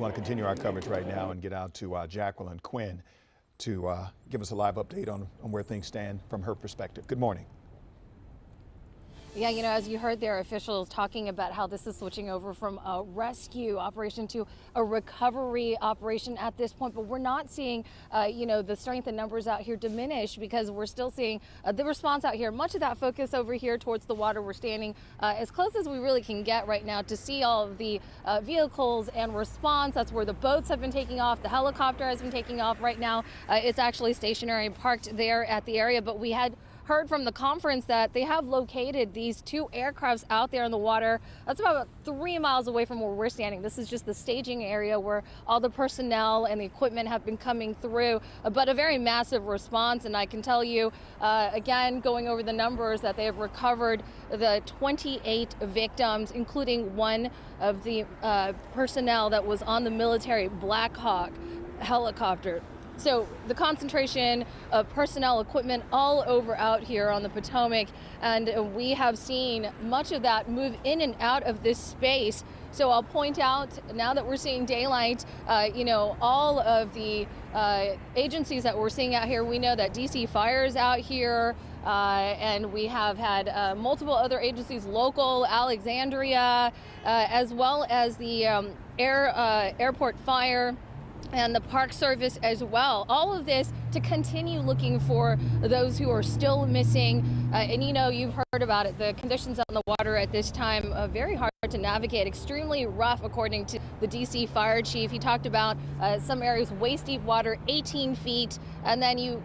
want to continue our coverage right now and get out to Jacqueline Quinn to give us a live update on where things stand from her perspective. Good morning. Yeah, you know, as you heard there, officials talking about how this is switching over from a rescue operation to a recovery operation at this point. But we're not seeing, you know, the strength and numbers out here diminish, because we're still seeing the response out here. Much of that focus over here towards the water. We're standing as close as we really can get right now to see all of the vehicles and response. That's where the boats have been taking off. The helicopter has been taking off right now. It's actually stationary, parked there at the area. But we had heard from the conference that they have located these two aircrafts out there in the water. That's about 3 miles away from where we're standing. This is just the staging area where all the personnel and the equipment have been coming through, but a very massive response. And I can tell you, again, going over the numbers, that they have recovered the 28 victims, including one of the personnel that was on the military Black Hawk helicopter. So the concentration of personnel, equipment all over out here on the Potomac, and we have seen much of that move in and out of this space. So I'll point out, now that we're seeing daylight, you know, all of the agencies that we're seeing out here. We know that D.C. Fire is out here, and we have had multiple other agencies, local, Alexandria, as well as the airport fire and the Park Service as well. All of this to continue looking for those who are still missing. And you know, you've heard about it. The conditions on the water at this time are very hard to navigate, extremely rough, according to the DC fire chief. He talked about some areas waist deep water, 18 feet. And then you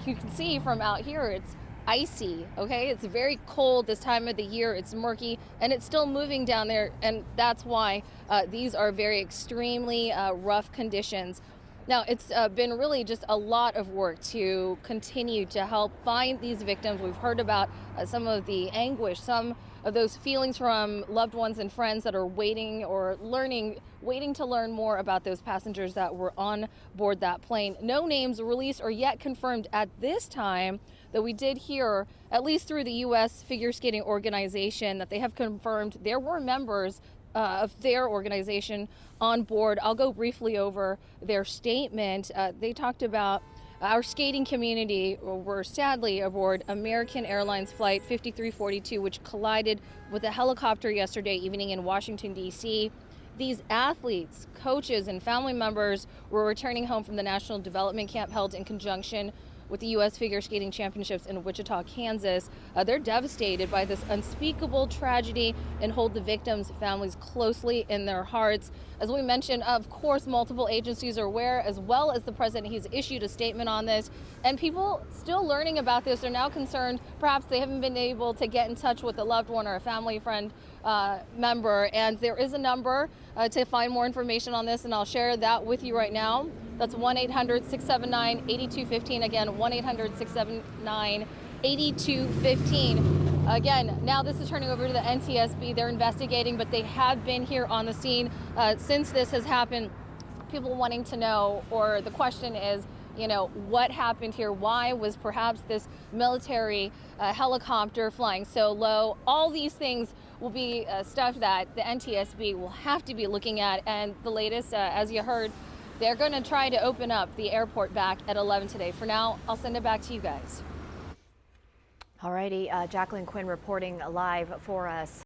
can see from out here, it's icy, okay? It's very cold this time of the year. It's murky, and it's still moving down there, and that's why these are very extremely rough conditions. Now, it's been really just a lot of work to continue to help find these victims. We've heard about some of the anguish, some of those feelings from loved ones and friends that are waiting to learn more about those passengers that were on board that plane. No names released or yet confirmed at this time, though we did hear, at least through the U.S. Figure Skating Organization, that they have confirmed there were members of their organization on board. I'll go briefly over their statement. They talked about our skating community were sadly aboard American Airlines Flight 5342, which collided with a helicopter yesterday evening in Washington, D.C. These athletes, coaches, and family members were returning home from the National Development Camp held in conjunction with the U.S. Figure Skating Championships in Wichita, Kansas. They're devastated by this unspeakable tragedy and hold the victims' families closely in their hearts. As we mentioned, of course, multiple agencies are aware, as well as the president. He's issued a statement on this, and people still learning about this are now concerned. Perhaps they haven't been able to get in touch with a loved one or a family friend member, and there is a number to find more information on this, and I'll share that with you right now. That's 1-800-679-8215. Again, 1-800-679-8215. Again, now this is turning over to the NTSB. They're investigating, but they have been here on the scene since this has happened. People wanting to know, or the question is, you know, what happened here? Why was perhaps this military helicopter flying so low? All these things will be stuff that the NTSB will have to be looking at. And the latest, as you heard, they're going to try to open up the airport back at 11 today. For now, I'll send it back to you guys. All righty, Jacqueline Quinn reporting live for us.